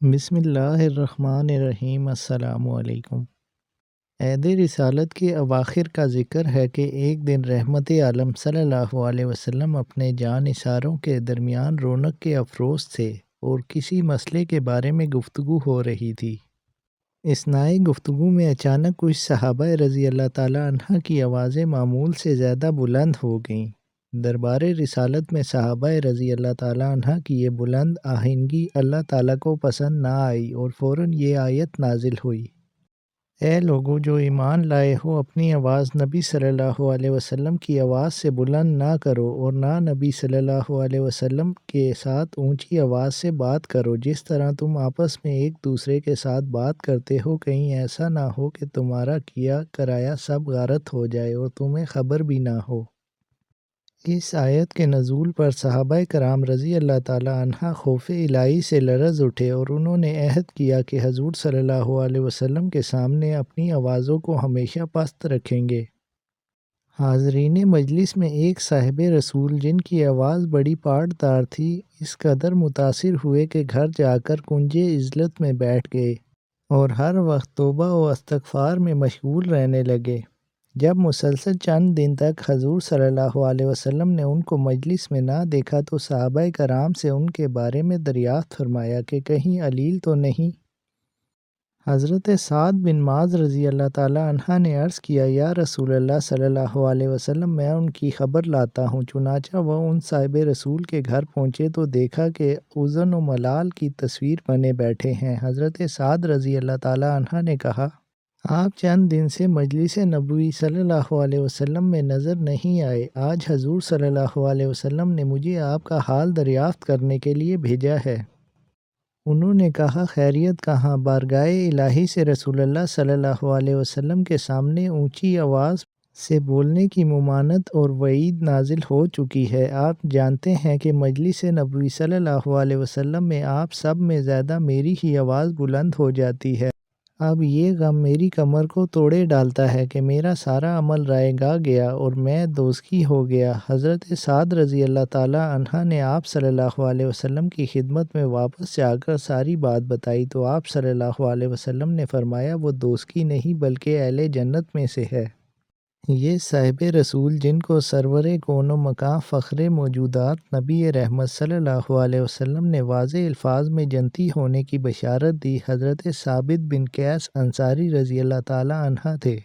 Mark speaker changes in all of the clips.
Speaker 1: بسم اللہ الرحمن الرحیم۔ السلام علیکم۔ عہد رسالت کے اواخر کا ذکر ہے کہ ایک دن رحمت عالم صلی اللہ علیہ وسلم اپنے جانثاروں کے درمیان رونق کے افروز تھے اور کسی مسئلے کے بارے میں گفتگو ہو رہی تھی۔ اثناءِ گفتگو میں اچانک کچھ صحابہ رضی اللہ تعالیٰ عنہ کی آوازیں معمول سے زیادہ بلند ہو گئیں۔ دربار رسالت میں صحابہ رضی اللہ تعالیٰ عنہ کی یہ بلند آہنگی اللہ تعالیٰ کو پسند نہ آئی اور فوراً یہ آیت نازل ہوئی: اے لوگو جو ایمان لائے ہو، اپنی آواز نبی صلی اللہ علیہ وسلم کی آواز سے بلند نہ کرو اور نہ نبی صلی اللہ علیہ وسلم کے ساتھ اونچی آواز سے بات کرو جس طرح تم آپس میں ایک دوسرے کے ساتھ بات کرتے ہو، کہیں ایسا نہ ہو کہ تمہارا کیا کرایا سب غارت ہو جائے اور تمہیں خبر بھی نہ ہو۔ اس آیت کے نزول پر صحابہ کرام رضی اللہ تعالیٰ عنہ خوف الہی سے لرز اٹھے اور انہوں نے عہد کیا کہ حضور صلی اللہ علیہ وسلم کے سامنے اپنی آوازوں کو ہمیشہ پست رکھیں گے۔ حاضرین مجلس میں ایک صاحب رسول جن کی آواز بڑی پاٹ دار تھی، اس قدر متاثر ہوئے کہ گھر جا کر کنج عزلت میں بیٹھ گئے اور ہر وقت توبہ و استغفار میں مشغول رہنے لگے۔ جب مسلسل چند دن تک حضور صلی اللہ علیہ وسلم نے ان کو مجلس میں نہ دیکھا تو صحابہ کرام سے ان کے بارے میں دریافت فرمایا کہ کہیں علیل تو نہیں۔ حضرت سعد بن معاذ رضی اللہ تعالیٰ عنہ نے عرض کیا: یا رسول اللہ صلی اللہ علیہ وسلم، میں ان کی خبر لاتا ہوں۔ چنانچہ وہ ان صاحب رسول کے گھر پہنچے تو دیکھا کہ حزن و ملال کی تصویر بنے بیٹھے ہیں۔ حضرت سعد رضی اللہ تعالیٰ عنہ نے کہا: آپ چند دن سے مجلس نبوی صلی اللہ علیہ وسلم میں نظر نہیں آئے۔ آج حضور صلی اللہ علیہ وسلم نے مجھے آپ کا حال دریافت کرنے کے لیے بھیجا ہے۔ انہوں نے کہا: خیریت کہاں؟ بارگاہ الہی سے رسول اللہ صلی اللہ علیہ وسلم کے سامنے اونچی آواز سے بولنے کی ممانعت اور وعید نازل ہو چکی ہے۔ آپ جانتے ہیں کہ مجلس نبوی صلی اللہ علیہ وسلم میں آپ سب میں زیادہ میری ہی آواز بلند ہو جاتی ہے۔ اب یہ غم میری کمر کو توڑے ڈالتا ہے کہ میرا سارا عمل رائے گاہ گیا اور میں دوزخی ہو گیا۔ حضرت سعد رضی اللہ تعالیٰ عنہ نے آپ صلی اللہ علیہ وسلم کی خدمت میں واپس جا کر ساری بات بتائی تو آپ صلی اللہ علیہ وسلم نے فرمایا: وہ دوزخی نہیں بلکہ اہل جنت میں سے ہے۔ یہ صاحب رسول جن کو سرور کون و مکان فخر موجودات نبی رحمت صلی اللہ علیہ وسلم نے واضح الفاظ میں جنتی ہونے کی بشارت دی، حضرت ثابت بن قیس انصاری رضی اللہ تعالیٰ عنہ تھے۔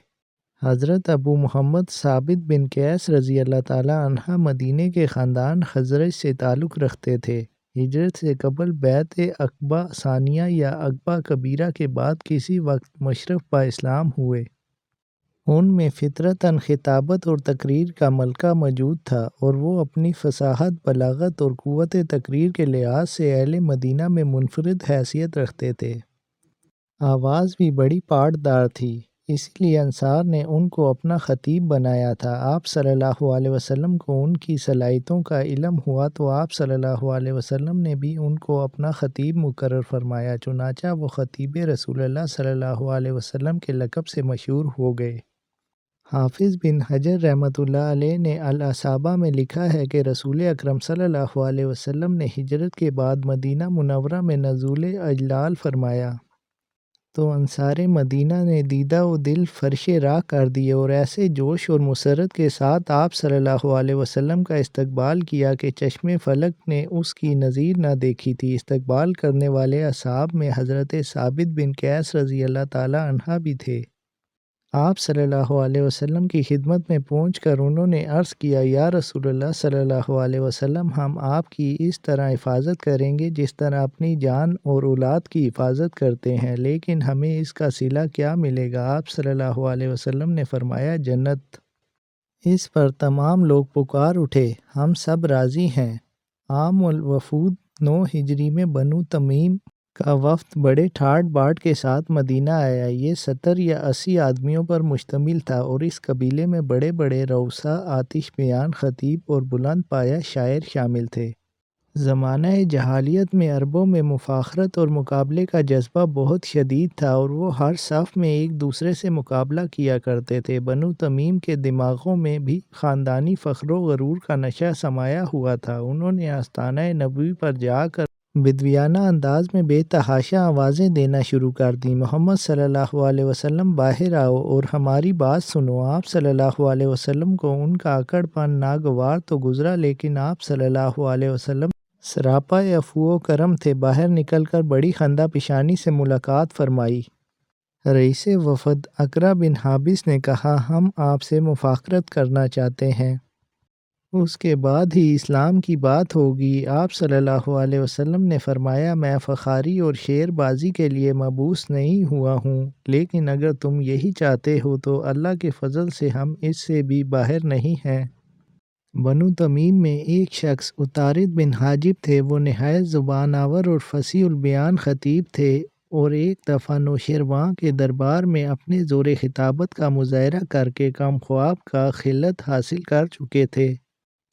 Speaker 1: حضرت ابو محمد ثابت بن قیس رضی اللہ تعالیٰ عنہ مدینہ کے خاندان خزرج سے تعلق رکھتے تھے۔ ہجرت سے قبل بیعت عقبہ ثانیہ یا عقبہ کبیرہ کے بعد کسی وقت مشرف با اسلام ہوئے۔ ان میں فطرتاً خطابت اور تقریر کا ملکہ موجود تھا اور وہ اپنی فصاحت، بلاغت اور قوت تقریر کے لحاظ سے اہل مدینہ میں منفرد حیثیت رکھتے تھے۔ آواز بھی بڑی پاٹ دار تھی، اسی لیے انصار نے ان کو اپنا خطیب بنایا تھا۔ آپ صلی اللہ علیہ وسلم کو ان کی صلاحیتوں کا علم ہوا تو آپ صلی اللہ علیہ وسلم نے بھی ان کو اپنا خطیب مقرر فرمایا، چنانچہ وہ خطیب رسول اللہ صلی اللہ علیہ وسلم کے لقب سے مشہور ہو گئے۔ حافظ بن حجر رحمۃ اللہ علیہ نے الاصابہ میں لکھا ہے کہ رسول اکرم صلی اللہ علیہ وسلم نے ہجرت کے بعد مدینہ منورہ میں نزول اجلال فرمایا تو انصار مدینہ نے دیدہ و دل فرش راہ کر دیے اور ایسے جوش اور مسرت کے ساتھ آپ صلی اللہ علیہ وسلم کا استقبال کیا کہ چشم فلک نے اس کی نظیر نہ دیکھی تھی۔ استقبال کرنے والے اصحاب میں حضرت ثابت بن قیس رضی اللہ تعالیٰ عنہ بھی تھے۔ آپ صلی اللہ علیہ وسلم کی خدمت میں پہنچ کر انہوں نے عرض کیا: یا رسول اللہ صلی اللہ علیہ وسلم، ہم آپ کی اس طرح حفاظت کریں گے جس طرح اپنی جان اور اولاد کی حفاظت کرتے ہیں، لیکن ہمیں اس کا صلہ کیا ملے گا؟ آپ صلی اللہ علیہ وسلم نے فرمایا: جنت۔ اس پر تمام لوگ پکار اٹھے: ہم سب راضی ہیں۔ عام الوفود 9 ہجری میں بنو تمیم کا وفد بڑے ٹھاٹھ باٹھ کے ساتھ مدینہ آیا۔ یہ 70 یا 80 آدمیوں پر مشتمل تھا اور اس قبیلے میں بڑے بڑے رؤسا، آتش بیان خطیب اور بلند پایہ شاعر شامل تھے۔ زمانہ جاہلیت میں عربوں میں مفاخرت اور مقابلے کا جذبہ بہت شدید تھا اور وہ ہر صف میں ایک دوسرے سے مقابلہ کیا کرتے تھے۔ بنو تمیم کے دماغوں میں بھی خاندانی فخر و غرور کا نشہ سمایا ہوا تھا۔ انہوں نے آستانہ نبوی پر جا کر بدویانہ انداز میں بے تحاشا آوازیں دینا شروع کر دیں، محمد صلی اللہ علیہ وسلم باہر آؤ اور ہماری بات سنو۔ آپ صلی اللہ علیہ وسلم کو ان کا اکڑ پن ناگوار تو گزرا، لیکن آپ صلی اللہ علیہ وسلم سراپا عفو و کرم تھے۔ باہر نکل کر بڑی خندہ پیشانی سے ملاقات فرمائی۔ رئیس وفد اقرع بن حابس نے کہا، ہم آپ سے مفاخرت کرنا چاہتے ہیں، اس کے بعد ہی اسلام کی بات ہوگی۔ آپ صلی اللہ علیہ وسلم نے فرمایا، میں فخاری اور شعر بازی کے لیے مبعوث نہیں ہوا ہوں، لیکن اگر تم یہی چاہتے ہو تو اللہ کے فضل سے ہم اس سے بھی باہر نہیں ہیں۔ بنو تمیم میں ایک شخص عطارد بن حاجب تھے۔ وہ نہایت زبان آور اور فصیح البیان خطیب تھے اور ایک دفعہ نوشیروان کے دربار میں اپنے زور خطابت کا مظاہرہ کر کے کم خواب کا خلت حاصل کر چکے تھے۔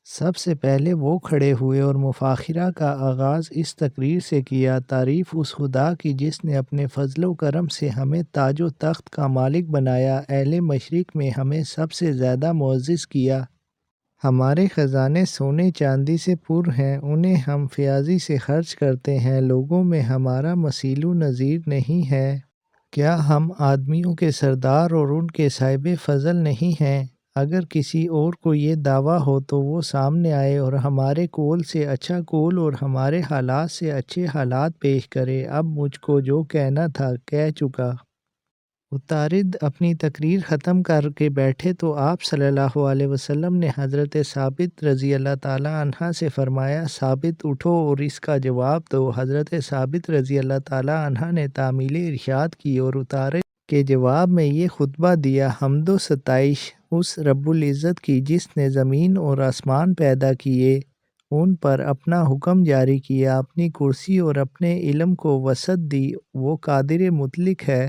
Speaker 1: سب سے پہلے وہ کھڑے ہوئے اور مفاخرہ کا آغاز اس تقریر سے کیا، تعریف اس خدا کی جس نے اپنے فضل و کرم سے ہمیں تاج و تخت کا مالک بنایا، اہل مشرق میں ہمیں سب سے زیادہ معزز کیا۔ ہمارے خزانے سونے چاندی سے پر ہیں، انہیں ہم فیاضی سے خرچ کرتے ہیں، لوگوں میں ہمارا مثیل و نظیر نہیں ہے۔ کیا ہم آدمیوں کے سردار اور ان کے صاحب فضل نہیں ہیں؟ اگر کسی اور کو یہ دعویٰ ہو تو وہ سامنے آئے اور ہمارے قول سے اچھا قول اور ہمارے حالات سے اچھے حالات پیش کرے۔ اب مجھ کو جو کہنا تھا کہہ چکا۔ عطارد اپنی تقریر ختم کر کے بیٹھے تو آپ صلی اللہ علیہ وسلم نے حضرت ثابت رضی اللہ تعالیٰ عنہ سے فرمایا، ثابت اٹھو اور اس کا جواب دو۔ حضرت ثابت رضی اللہ تعالیٰ عنہ نے تعمیل ارشاد کی اور عطارد کے جواب میں یہ خطبہ دیا، حمد و ستائش اس رب العزت کی جس نے زمین اور آسمان پیدا کیے، ان پر اپنا حکم جاری کیا، اپنی کرسی اور اپنے علم کو وسعت دی۔ وہ قادر مطلق ہے،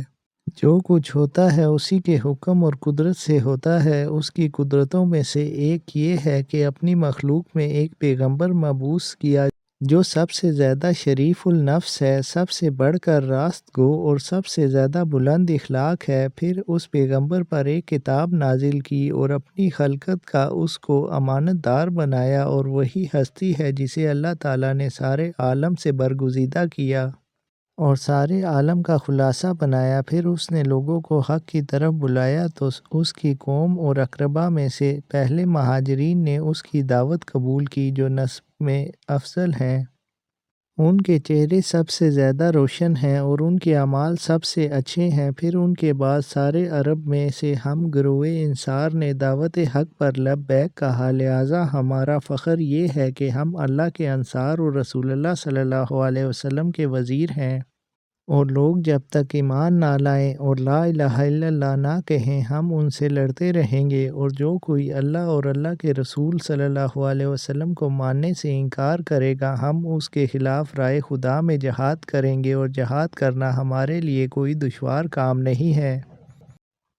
Speaker 1: جو کچھ ہوتا ہے اسی کے حکم اور قدرت سے ہوتا ہے۔ اس کی قدرتوں میں سے ایک یہ ہے کہ اپنی مخلوق میں ایک پیغمبر مبعوث کیا جو سب سے زیادہ شریف النفس ہے، سب سے بڑھ کر راست گو اور سب سے زیادہ بلند اخلاق ہے۔ پھر اس پیغمبر پر ایک کتاب نازل کی اور اپنی خلقت کا اس کو امانت دار بنایا، اور وہی ہستی ہے جسے اللہ تعالیٰ نے سارے عالم سے برگزیدہ کیا اور سارے عالم کا خلاصہ بنایا۔ پھر اس نے لوگوں کو حق کی طرف بلایا تو اس کی قوم اور اقربا میں سے پہلے مہاجرین نے اس کی دعوت قبول کی جو نسب میں افضل ہیں، ان کے چہرے سب سے زیادہ روشن ہیں اور ان کے اعمال سب سے اچھے ہیں۔ پھر ان کے بعد سارے عرب میں سے ہم گروہ انصار نے دعوت حق پر لبیک کہا، لہٰذا ہمارا فخر یہ ہے کہ ہم اللہ کے انصار اور رسول اللہ صلی اللہ علیہ وسلم کے وزیر ہیں، اور لوگ جب تک ایمان نہ لائیں اور لا الہ الا اللہ نہ کہیں ہم ان سے لڑتے رہیں گے، اور جو کوئی اللہ اور اللہ کے رسول صلی اللہ علیہ وسلم کو ماننے سے انکار کرے گا ہم اس کے خلاف رائے خدا میں جہاد کریں گے، اور جہاد کرنا ہمارے لیے کوئی دشوار کام نہیں ہے۔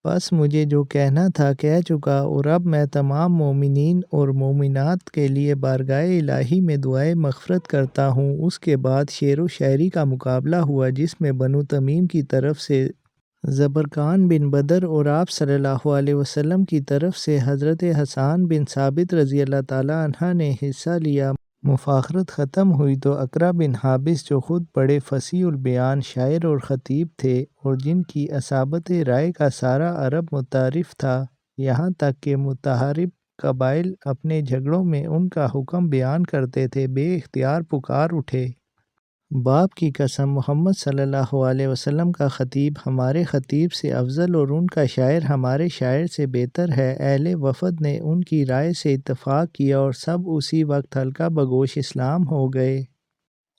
Speaker 1: بس مجھے جو کہنا تھا کہہ چکا، اور اب میں تمام مومنین اور مومنات کے لیے بارگاہ الہی میں دعائے مغفرت کرتا ہوں۔ اس کے بعد شعر و شاعری کا مقابلہ ہوا جس میں بنو تمیم کی طرف سے زبرقان بن بدر اور آپ صلی اللہ علیہ وسلم کی طرف سے حضرت حسان بن ثابت رضی اللہ تعالیٰ عنہ نے حصہ لیا۔ مفاخرت ختم ہوئی تو اقرع بن حابس جو خود بڑے فصیح البیان شاعر اور خطیب تھے اور جن کی اصابت رائے کا سارا عرب متعارف تھا، یہاں تک کہ متحارب قبائل اپنے جھگڑوں میں ان کا حکم بیان کرتے تھے، بے اختیار پکار اٹھے، باپ کی قسم محمد صلی اللہ علیہ وسلم کا خطیب ہمارے خطیب سے افضل اور ان کا شاعر ہمارے شاعر سے بہتر ہے۔ اہل وفد نے ان کی رائے سے اتفاق کیا اور سب اسی وقت حلقہ بگوش اسلام ہو گئے۔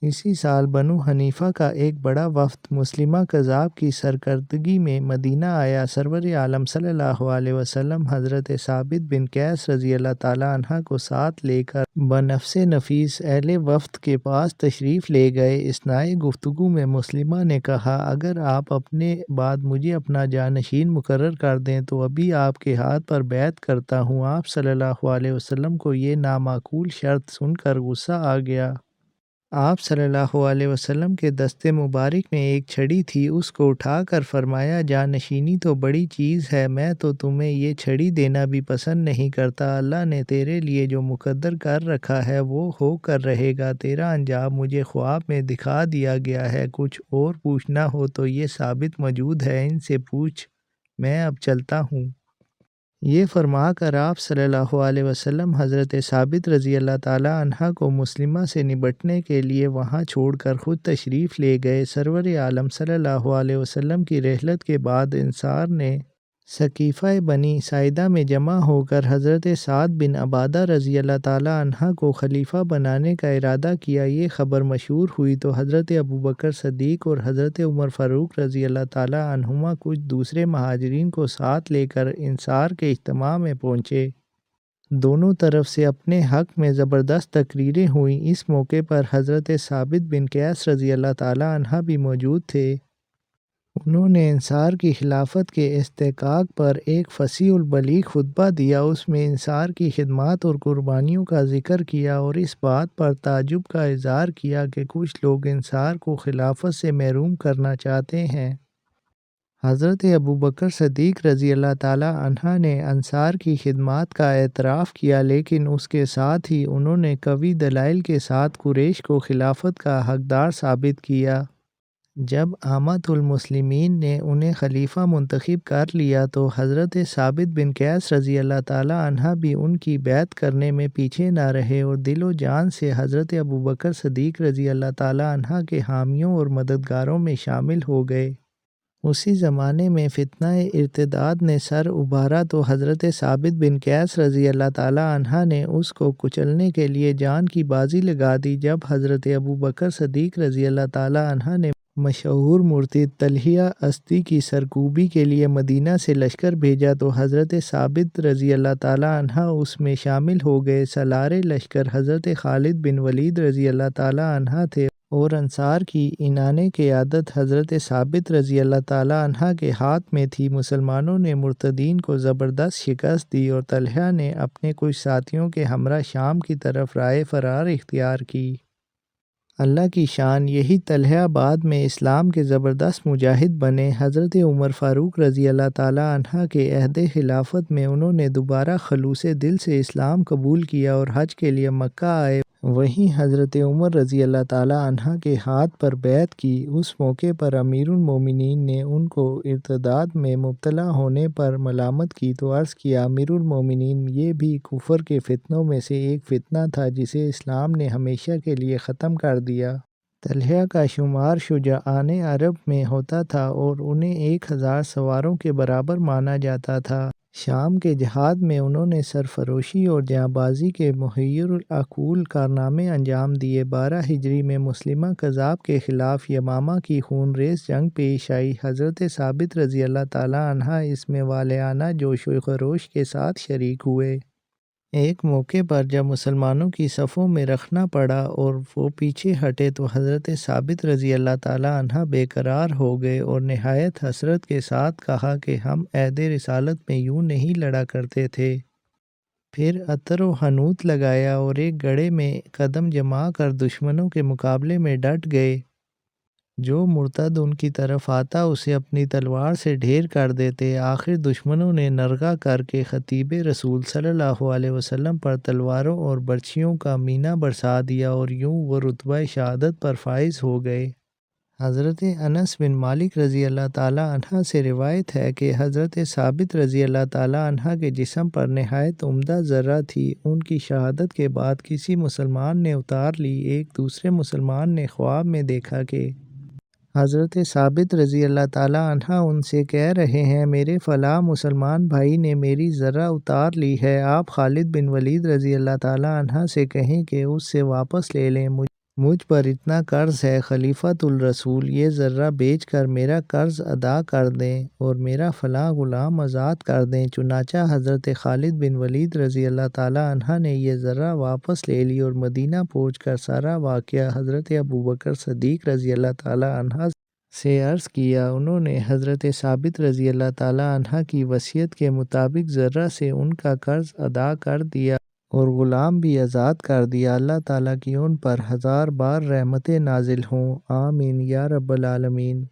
Speaker 1: اسی سال بنو حنیفہ کا ایک بڑا وفد مسلمہ کذاب کی سرکردگی میں مدینہ آیا۔ سرور عالم صلی اللہ علیہ وسلم حضرت ثابت بن قیس رضی اللہ تعالیٰ عنہ کو ساتھ لے کر بنفس نفیس اہل وفد کے پاس تشریف لے گئے۔ اثناء گفتگو میں مسلمہ نے کہا، اگر آپ اپنے بعد مجھے اپنا جانشین مقرر کر دیں تو ابھی آپ کے ہاتھ پر بیعت کرتا ہوں۔ آپ صلی اللہ علیہ وسلم کو یہ نامعقول شرط سن کر غصہ آ گیا۔ آپ صلی اللہ علیہ وسلم کے دست مبارک میں ایک چھڑی تھی، اس کو اٹھا کر فرمایا جانشینی تو بڑی چیز ہے، میں تو تمہیں یہ چھڑی دینا بھی پسند نہیں کرتا، اللہ نے تیرے لیے جو مقدر کر رکھا ہے وہ ہو کر رہے گا، تیرا انجام مجھے خواب میں دکھا دیا گیا ہے، کچھ اور پوچھنا ہو تو یہ ثابت موجود ہے، ان سے پوچھ، میں اب چلتا ہوں۔ یہ فرما کر آپ صلی اللہ علیہ وسلم حضرت ثابت رضی اللہ تعالی عنہ کو مسلمہ سے نبٹنے کے لیے وہاں چھوڑ کر خود تشریف لے گئے۔ سرور عالم صلی اللہ علیہ وسلم کی رحلت کے بعد انصار نے ثقیفہ بنی ساعدہ میں جمع ہو کر حضرت سعد بن عبادہ رضی اللہ تعالی عنہ کو خلیفہ بنانے کا ارادہ کیا۔ یہ خبر مشہور ہوئی تو حضرت ابوبکر صدیق اور حضرت عمر فاروق رضی اللہ تعالی عنہما کچھ دوسرے مہاجرین کو ساتھ لے کر انصار کے اجتماع میں پہنچے۔ دونوں طرف سے اپنے حق میں زبردست تقریریں ہوئیں۔ اس موقع پر حضرت ثابت بن قیس رضی اللہ تعالی عنہ بھی موجود تھے۔ انہوں نے انصار کی خلافت کے استحقاق پر ایک فصیح البلیغ خطبہ دیا، اس میں انصار کی خدمات اور قربانیوں کا ذکر کیا اور اس بات پر تعجب کا اظہار کیا کہ کچھ لوگ انصار کو خلافت سے محروم کرنا چاہتے ہیں۔ حضرت ابوبکر صدیق رضی اللہ تعالی عنہ نے انصار کی خدمات کا اعتراف کیا، لیکن اس کے ساتھ ہی انہوں نے قوی دلائل کے ساتھ قریش کو خلافت کا حقدار ثابت کیا۔ جب عامۃ المسلمین نے انہیں خلیفہ منتخب کر لیا تو حضرت ثابت بن قیس رضی اللہ تعالی عنہ بھی ان کی بیعت کرنے میں پیچھے نہ رہے اور دل و جان سے حضرت ابوبکر صدیق رضی اللہ تعالی عنہ کے حامیوں اور مددگاروں میں شامل ہو گئے۔ اسی زمانے میں فتنہ ارتداد نے سر ابھارا تو حضرت ثابت بن قیس رضی اللہ تعالی عنہ نے اس کو کچلنے کے لیے جان کی بازی لگا دی۔ جب حضرت ابوبکر صدیق رضی اللہ تعالی عنہ نے مشہور مرتد طلحہ اسدی کی سرکوبی کے لیے مدینہ سے لشکر بھیجا تو حضرت ثابت رضی اللہ تعالی عنہ اس میں شامل ہو گئے۔ سالار لشکر حضرت خالد بن ولید رضی اللہ تعالی عنہ تھے اور انصار کی انانِ قیادت حضرت ثابت رضی اللہ تعالی عنہ کے ہاتھ میں تھی۔ مسلمانوں نے مرتدین کو زبردست شکست دی اور طلحہ نے اپنے کچھ ساتھیوں کے ہمراہ شام کی طرف راہ فرار اختیار کی۔ اللہ کی شان، یہی طلحہ بعد میں اسلام کے زبردست مجاہد بنے۔ حضرت عمر فاروق رضی اللہ تعالی عنہ کے عہد خلافت میں انہوں نے دوبارہ خلوص دل سے اسلام قبول کیا اور حج کے لیے مکہ آئے۔ وہیں حضرت عمر رضی اللہ تعالی عنہ کے ہاتھ پر بیعت کی۔ اس موقع پر امیر المومنین نے ان کو ارتداد میں مبتلا ہونے پر ملامت کی تو عرض کیا، امیر المومنین، یہ بھی کفر کے فتنوں میں سے ایک فتنہ تھا جسے اسلام نے ہمیشہ کے لیے ختم کر دیا۔ طلحہ کا شمار شجاعان عرب میں ہوتا تھا اور انہیں 1000 سواروں کے برابر مانا جاتا تھا۔ شام کے جہاد میں انہوں نے سرفروشی اور جانبازی کے محیر العقول کارنامے انجام دیے۔ 12 ہجری میں مسلمہ کذاب کے خلاف یمامہ کی خون ریز جنگ پیش آئی۔ حضرت ثابت رضی اللہ تعالی عنہ اس میں والہانہ جوش و خروش کے ساتھ شریک ہوئے۔ ایک موقع پر جب مسلمانوں کی صفوں میں رکھنا پڑا اور وہ پیچھے ہٹے تو حضرت ثابت رضی اللہ تعالی عنہ بے قرار ہو گئے اور نہایت حسرت کے ساتھ کہا کہ ہم عہد رسالت میں یوں نہیں لڑا کرتے تھے۔ پھر عطر و حنوط لگایا اور ایک گڑھے میں قدم جما کر دشمنوں کے مقابلے میں ڈٹ گئے۔ جو مرتد ان کی طرف آتا اسے اپنی تلوار سے ڈھیر کر دیتے۔ آخر دشمنوں نے نرغہ کر کے خطیب رسول صلی اللہ علیہ وسلم پر تلواروں اور برچھیوں کا مینہ برسا دیا اور یوں وہ رتبہ شہادت پر فائز ہو گئے۔ حضرت انس بن مالک رضی اللہ تعالی عنہ سے روایت ہے کہ حضرت ثابت رضی اللہ تعالی عنہ کے جسم پر نہایت عمدہ زرہ تھی۔ ان کی شہادت کے بعد کسی مسلمان نے اتار لی۔ ایک دوسرے مسلمان نے خواب میں دیکھا کہ حضرت ثابت رضی اللہ تعالی عنہ ان سے کہہ رہے ہیں، میرے فلاں مسلمان بھائی نے میری زرہ اتار لی ہے، آپ خالد بن ولید رضی اللہ تعالی عنہ سے کہیں کہ اس سے واپس لے لیں، مجھ پر اتنا قرض ہے، خلیفۃ الرسول یہ زرہ بیچ کر میرا قرض ادا کر دیں اور میرا فلاں غلام آزاد کر دیں۔ چنانچہ حضرت خالد بن ولید رضی اللہ تعالی عنہ نے یہ زرہ واپس لے لی اور مدینہ پہنچ کر سارا واقعہ حضرت ابوبکر صدیق رضی اللہ تعالی عنہ سے عرض کیا۔ انہوں نے حضرت ثابت رضی اللہ تعالی عنہ کی وصیت کے مطابق زرہ سے ان کا قرض ادا کر دیا۔ اور غلام بھی آزاد کر دیا۔ اللہ تعالیٰ کی ان پر 1000 بار رحمتیں نازل ہوں، آمین یا رب العالمین۔